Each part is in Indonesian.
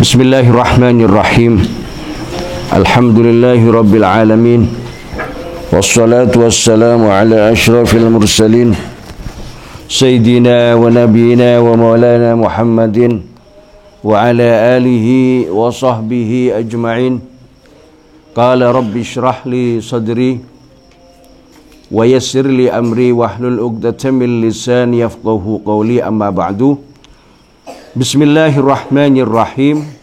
Bismillahirrahmanirrahim. Alhamdulillahi rabbil alamin. Wassalatu wassalamu ala ashrafil mursalin Sayyidina wa nabiyina wa maulana Muhammadin wa ala alihi wa sahbihi ajma'in. Qala rabbi shrah li sadri wa yassir li amri wahlul 'uqdatam min lisani yafqahu qawli, amma ba'du. Bismillahirrahmanirrahim.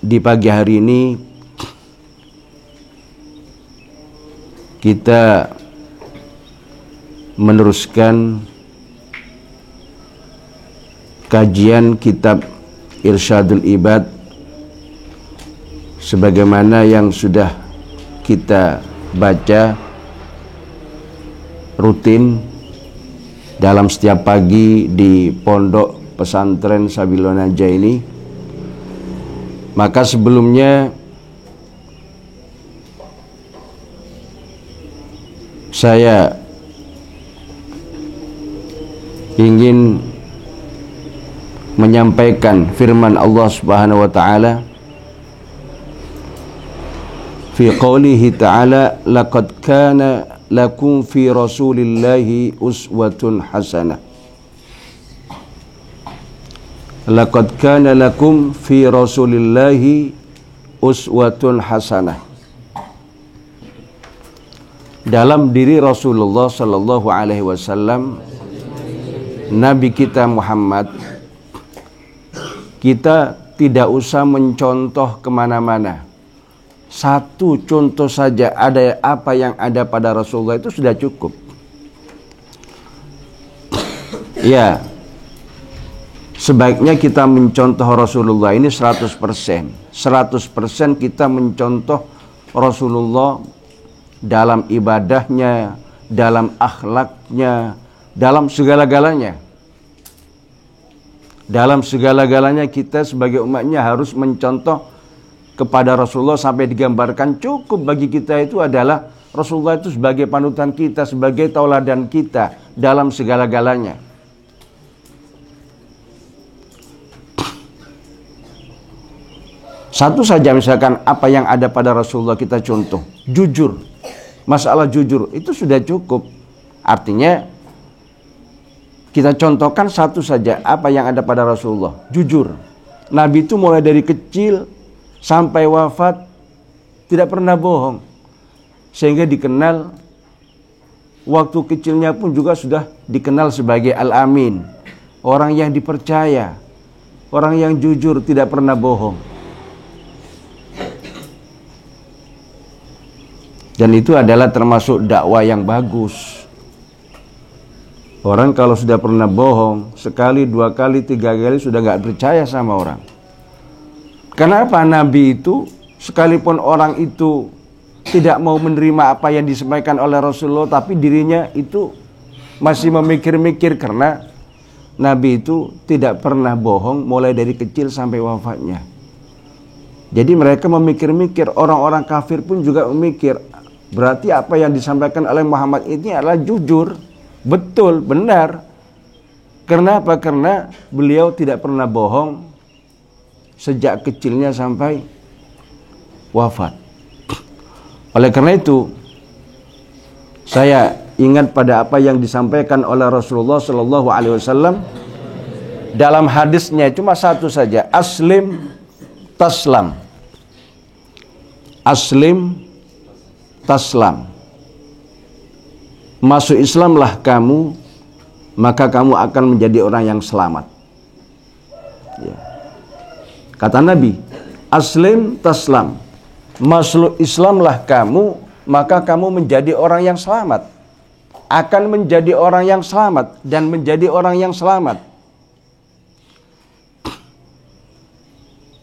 Di pagi hari ini kita meneruskan kajian kitab Irsyadul Ibad sebagaimana yang sudah kita baca rutin dalam setiap pagi di pondok pesantren Sabilul Najah ini. Maka sebelumnya saya ingin menyampaikan firman Allah Subhanahu wa taala fi qoulihi ta'ala, laqad kana lakum fi rasulillahi uswatun hasanah. Laqad kana lakum fi rasulillahi uswatun hasanah. Dalam diri Rasulullah sallallahu alaihi wasallam, Nabi kita Muhammad, kita tidak usah mencontoh kemana-mana. Satu contoh saja ada apa yang ada pada Rasulullah itu sudah cukup. Ya, sebaiknya kita mencontoh Rasulullah ini 100%. 100% kita mencontoh Rasulullah dalam ibadahnya, dalam akhlaknya, dalam segala-galanya. Dalam segala-galanya kita sebagai umatnya harus mencontoh kepada Rasulullah sampai digambarkan cukup bagi kita itu adalah Rasulullah itu sebagai panutan kita, sebagai tauladan kita dalam segala-galanya. Satu saja misalkan apa yang ada pada Rasulullah kita contoh, jujur. Masalah jujur itu sudah cukup. Artinya kita contohkan satu saja apa yang ada pada Rasulullah, jujur. Nabi itu mulai dari kecil sampai wafat tidak pernah bohong, sehingga dikenal waktu kecilnya pun juga sudah dikenal sebagai Al-Amin, orang yang dipercaya, orang yang jujur, tidak pernah bohong. Dan itu adalah termasuk dakwah yang bagus. Orang kalau sudah pernah bohong sekali, dua kali, tiga kali sudah nggak percaya sama orang. Kenapa? Nabi itu sekalipun orang itu tidak mau menerima apa yang disampaikan oleh Rasulullah, tapi dirinya itu masih memikir-mikir, karena Nabi itu tidak pernah bohong mulai dari kecil sampai wafatnya. Jadi mereka memikir-mikir, orang-orang kafir pun juga memikir, berarti apa yang disampaikan oleh Muhammad ini adalah jujur, betul, benar. Kenapa? Karena beliau tidak pernah bohong sejak kecilnya sampai wafat. Oleh karena itu, saya ingat pada apa yang disampaikan oleh Rasulullah Shallallahu Alaihi Wasallam dalam hadisnya, cuma satu saja, aslim taslam. Aslim taslam. Masuk Islamlah kamu, maka kamu akan menjadi orang yang selamat. Ya. Kata Nabi, aslim taslam. Masuk Islamlah kamu, maka kamu menjadi orang yang selamat. Akan menjadi orang yang selamat dan menjadi orang yang selamat.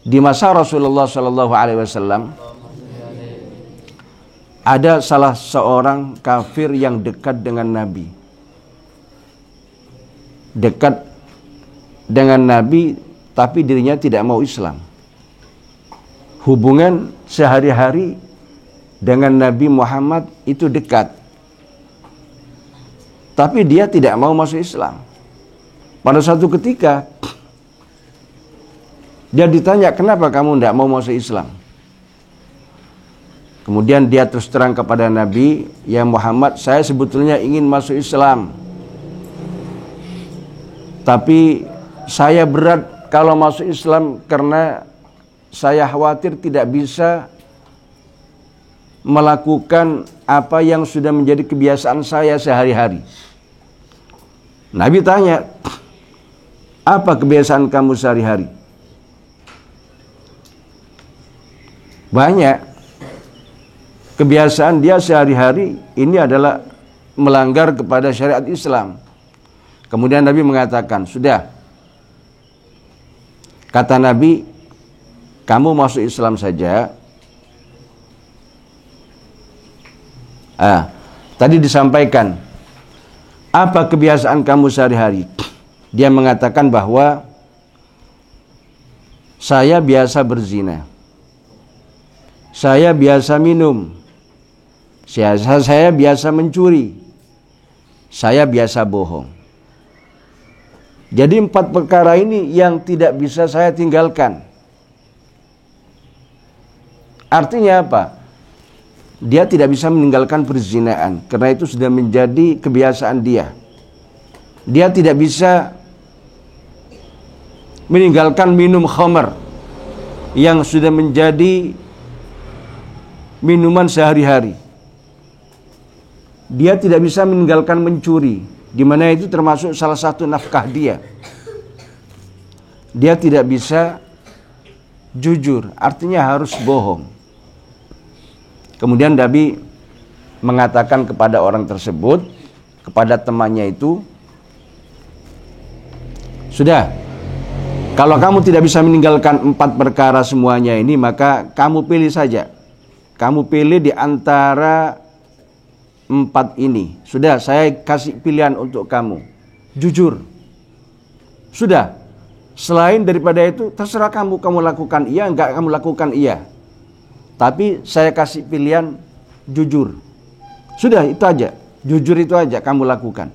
Di masa Rasulullah Sallallahu Alaihi Wasallam ada salah seorang kafir yang dekat dengan Nabi. Dekat dengan Nabi, tapi dirinya tidak mau Islam. Hubungan sehari-hari dengan Nabi Muhammad itu dekat, tapi dia tidak mau masuk Islam. Pada suatu ketika dia ditanya, kenapa kamu tidak mau masuk Islam? Kemudian dia terus terang kepada Nabi, ya Muhammad, saya sebetulnya ingin masuk Islam, tapi saya berat kalau masuk Islam karena saya khawatir tidak bisa melakukan apa yang sudah menjadi kebiasaan saya sehari-hari. Nabi tanya, apa kebiasaan kamu sehari-hari? Banyak. Kebiasaan dia sehari-hari ini adalah melanggar kepada syariat Islam. Kemudian Nabi mengatakan, sudah. Kata Nabi, kamu masuk Islam saja. Tadi disampaikan, apa kebiasaan kamu sehari-hari? Dia mengatakan bahwa saya biasa berzina, saya biasa minum, saya biasa mencuri, saya biasa bohong. Jadi 4 perkara ini yang tidak bisa saya tinggalkan. Artinya apa? Dia tidak bisa meninggalkan perzinaan karena itu sudah menjadi kebiasaan dia. Dia tidak bisa meninggalkan minum khamar yang sudah menjadi minuman sehari-hari. Dia tidak bisa meninggalkan mencuri, di mana itu termasuk salah satu nafkah dia. Dia tidak bisa jujur, artinya harus bohong. Kemudian Nabi mengatakan kepada orang tersebut, kepada temannya itu, sudah, kalau kamu tidak bisa meninggalkan 4 perkara semuanya ini, maka kamu pilih saja. Kamu pilih di antara 4 ini. Sudah, saya kasih pilihan untuk kamu. Jujur. Sudah. Selain daripada itu, terserah kamu lakukan iya, enggak kamu lakukan iya. Tapi saya kasih pilihan jujur. Sudah, itu aja. Jujur itu aja kamu lakukan.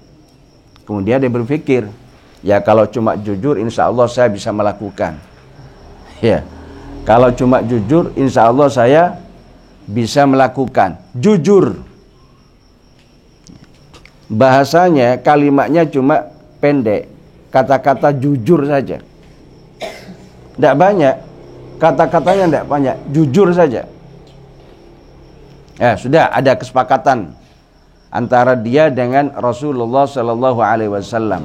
Kemudian dia berpikir, ya kalau cuma jujur, insya Allah saya bisa melakukan. Ya, kalau cuma jujur, insya Allah saya bisa melakukan. Jujur. Bahasanya, kalimatnya cuma pendek. Kata-kata jujur saja. Tidak banyak. Kata-katanya tidak banyak. Jujur saja. Ya, sudah ada kesepakatan antara dia dengan Rasulullah Sallallahu Alaihi Wasallam.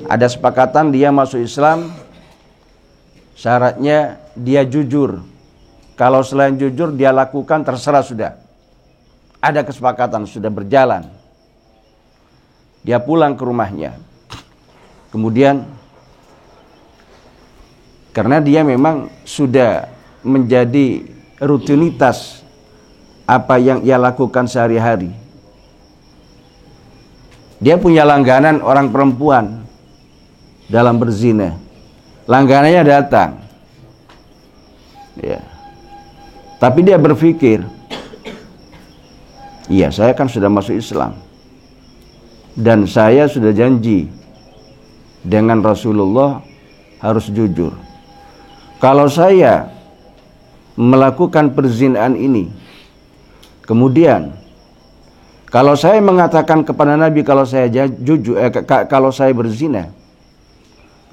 Ada sepakatan dia masuk Islam. Syaratnya dia jujur. Kalau selain jujur dia lakukan, terserah sudah. Ada kesepakatan, sudah berjalan. Dia pulang ke rumahnya. Kemudian karena dia memang sudah menjadi rutinitas apa yang ia lakukan sehari-hari. Dia punya langganan orang perempuan dalam berzina. Langganannya datang. Ya. Tapi dia berpikir, iya, saya kan sudah masuk Islam. Dan saya sudah janji dengan Rasulullah harus jujur. Kalau saya melakukan perzinaan ini, kemudian kalau saya mengatakan kepada Nabi kalau saya jujur, kalau saya berzina,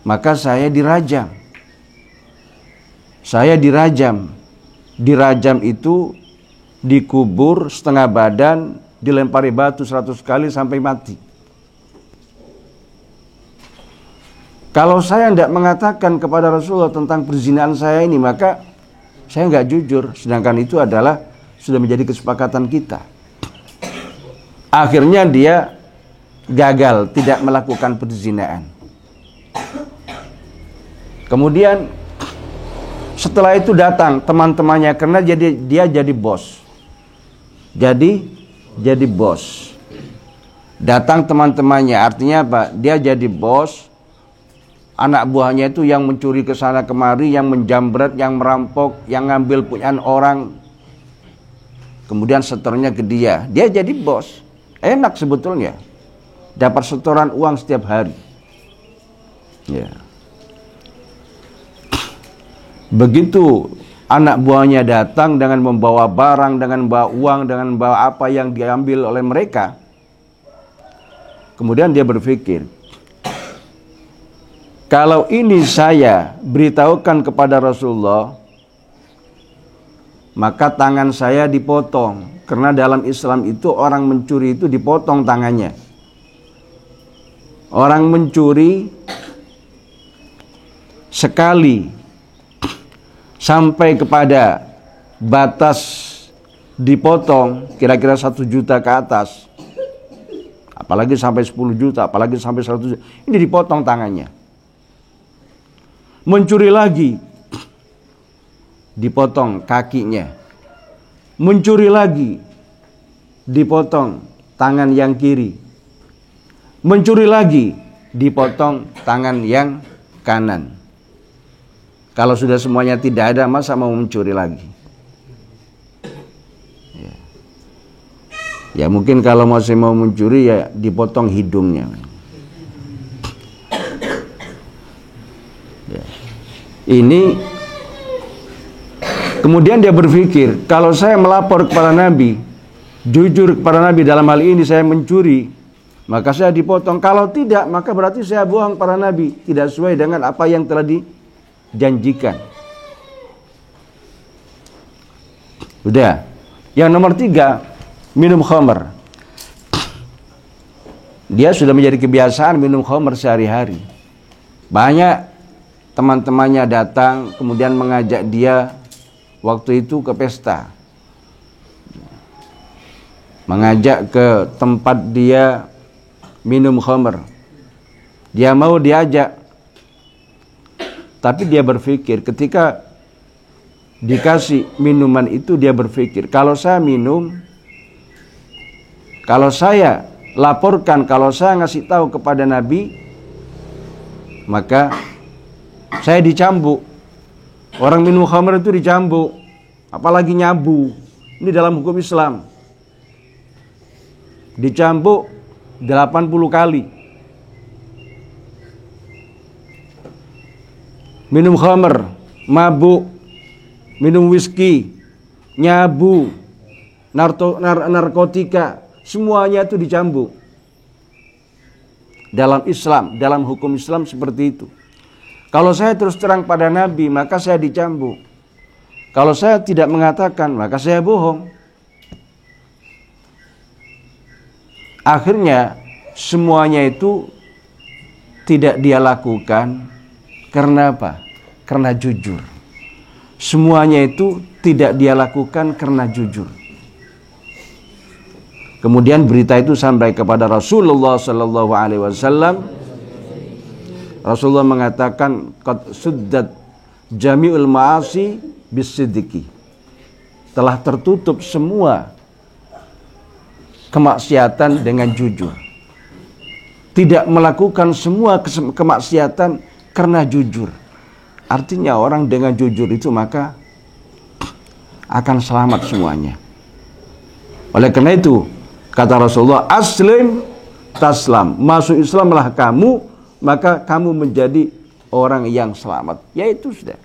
maka saya dirajam. Saya dirajam. Dirajam itu dikubur setengah badan, dilempari batu 100 kali sampai mati. Kalau saya tidak mengatakan kepada Rasulullah tentang perzinaan saya ini, maka saya nggak jujur. Sedangkan itu adalah sudah menjadi kesepakatan kita. Akhirnya dia gagal, tidak melakukan perzinaan. Kemudian setelah itu datang teman-temannya, karena dia jadi bos. Jadi bos. Datang teman-temannya, artinya apa? Dia jadi bos. Anak buahnya itu yang mencuri ke sana kemari, yang menjambret, yang merampok, yang ngambil punyaan orang. Kemudian setornya ke dia. Dia jadi bos. Enak sebetulnya. Dapat setoran uang setiap hari. Ya. Begitu anak buahnya datang dengan membawa barang, dengan membawa uang, dengan membawa apa yang diambil oleh mereka, kemudian dia berpikir, kalau ini saya beritahukan kepada Rasulullah, maka tangan saya dipotong. Karena dalam Islam itu orang mencuri itu dipotong tangannya. Orang mencuri sekali sampai kepada batas dipotong kira-kira 1 juta ke atas, apalagi sampai 10 juta, apalagi sampai 100 juta, ini dipotong tangannya. Mencuri lagi, dipotong kakinya. Mencuri lagi, dipotong tangan yang kiri. Mencuri lagi, dipotong tangan yang kanan. Kalau sudah semuanya tidak ada, masa mau mencuri lagi? Ya mungkin kalau masih mau mencuri, ya dipotong hidungnya. Ini kemudian dia berpikir, kalau saya melapor kepada Nabi, jujur kepada Nabi dalam hal ini saya mencuri, maka saya dipotong. Kalau tidak, maka berarti saya bohong para Nabi, tidak sesuai dengan apa yang telah dijanjikan. Udah. Yang nomor 3, minum khamr. Dia sudah menjadi kebiasaan minum khamr sehari-hari. Banyak teman-temannya datang kemudian mengajak dia waktu itu ke pesta, mengajak ke tempat dia minum khamr. Dia mau diajak, tapi dia berpikir ketika dikasih minuman itu, dia berpikir, kalau saya minum, kalau saya laporkan, kalau saya ngasih tahu kepada Nabi, maka saya dicambuk. Orang minum khamr itu dicambuk, apalagi nyabu. Ini dalam hukum Islam. Dicambuk 80 kali. Minum khamr, mabuk, minum whisky, nyabu, narkotika, semuanya itu dicambuk. Dalam Islam, dalam hukum Islam seperti itu. Kalau saya terus terang pada Nabi, maka saya dicambuk. Kalau saya tidak mengatakan, maka saya bohong. Akhirnya semuanya itu tidak dia lakukan. Karena apa? Karena jujur. Semuanya itu tidak dia lakukan karena jujur. Kemudian berita itu sampai kepada Rasulullah sallallahu alaihi wasallam. Rasulullah mengatakan, qad suddat jami'ul ma'asi bisidqi. Telah tertutup semua kemaksiatan dengan jujur. Tidak melakukan semua kemaksiatan karena jujur. Artinya orang dengan jujur itu maka akan selamat semuanya. Oleh karena itu, kata Rasulullah, aslim taslam. Masuk Islamlah kamu, maka kamu menjadi orang yang selamat. Yaitu sudah.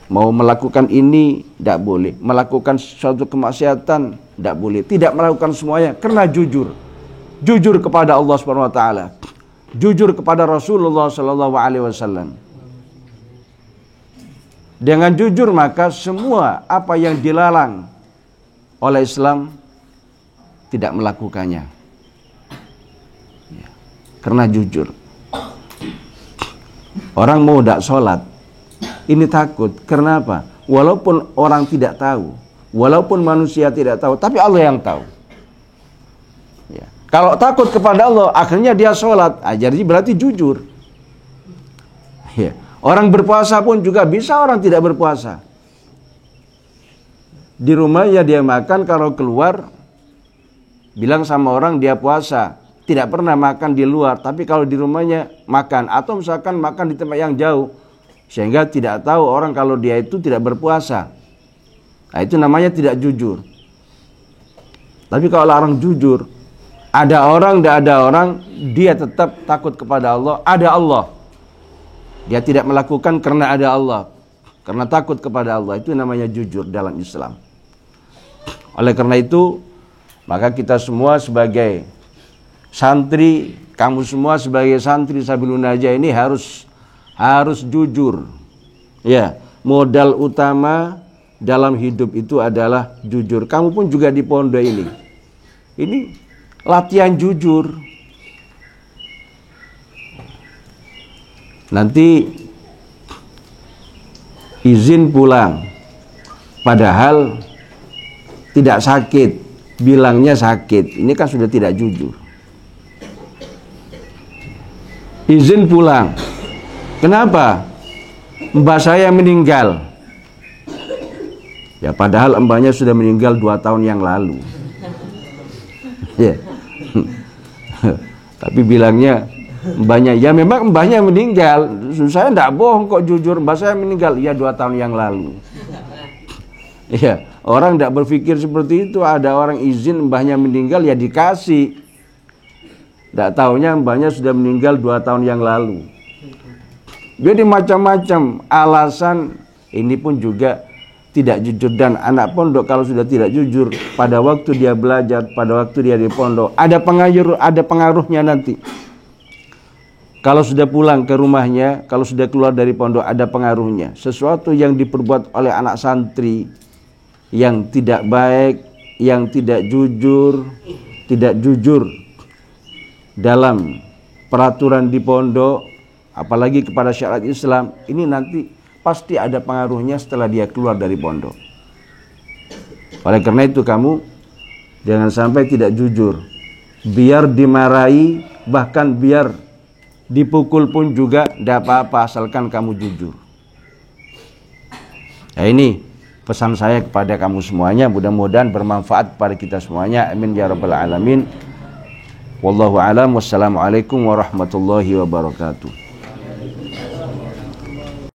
Mau melakukan ini, tidak boleh. Melakukan suatu kemaksiatan, tidak boleh. Tidak melakukan semuanya, karena jujur. Jujur kepada Allah Subhanahu Wa Taala. Jujur kepada Rasulullah Sallallahu Alaihi Wasallam. Dengan jujur maka semua apa yang dilarang oleh Islam tidak melakukannya. Ya, karena jujur. Orang mau tidak sholat, ini takut. Kenapa? Walaupun orang tidak tahu, walaupun manusia tidak tahu, tapi Allah yang tahu. Ya. Kalau takut kepada Allah, akhirnya dia sholat, jadi berarti jujur. Ya. Orang berpuasa pun juga bisa orang tidak berpuasa. Di rumahnya dia makan, kalau keluar bilang sama orang dia puasa. Tidak pernah makan di luar, tapi kalau di rumahnya makan. Atau misalkan makan di tempat yang jauh, sehingga tidak tahu orang kalau dia itu tidak berpuasa. Nah, itu namanya tidak jujur. Tapi kalau orang jujur, ada orang, tidak ada orang, dia tetap takut kepada Allah. Ada Allah, Dia tidak melakukan karena ada Allah, karena takut kepada Allah. Itu namanya jujur dalam Islam. Oleh karena itu, maka kita semua sebagai santri, kamu semua sebagai santri Sabilun Najah ini harus jujur. Ya, modal utama dalam hidup itu adalah jujur. Kamu pun juga di pondok ini latihan jujur. Nanti izin pulang, padahal tidak sakit, bilangnya sakit. Ini kan sudah tidak jujur. Izin pulang, kenapa? Mbak saya meninggal. Ya, padahal mbaknya sudah meninggal 2 tahun yang lalu. Ya. Tapi bilangnya mbaknya, ya memang mbaknya meninggal. Saya tidak bohong kok, jujur, mbak saya meninggal. Ya 2 tahun yang lalu. Ya, orang tidak berpikir seperti itu. Ada orang izin mbahnya meninggal, ya dikasih. Tidak tahunya mbahnya sudah meninggal 2 tahun yang lalu. Jadi macam-macam alasan. Ini pun juga tidak jujur. Dan anak pondok kalau sudah tidak jujur pada waktu dia belajar, pada waktu dia di pondok, ada pengaruhnya nanti. Kalau sudah pulang ke rumahnya, kalau sudah keluar dari pondok, ada pengaruhnya. Sesuatu yang diperbuat oleh anak santri yang tidak baik, yang tidak jujur dalam peraturan di pondok, apalagi kepada syariat Islam, ini nanti pasti ada pengaruhnya setelah dia keluar dari pondok. Oleh karena itu kamu jangan sampai tidak jujur. Biar dimarahi, bahkan biar dipukul pun juga tidak apa-apa, asalkan kamu jujur. Nah, ini pesan saya kepada kamu semuanya, mudah-mudahan bermanfaat pada kita semuanya. Amin ya rabbal alamin. Wallahu a'lam. Wassalamualaikum warahmatullahi wabarakatuh.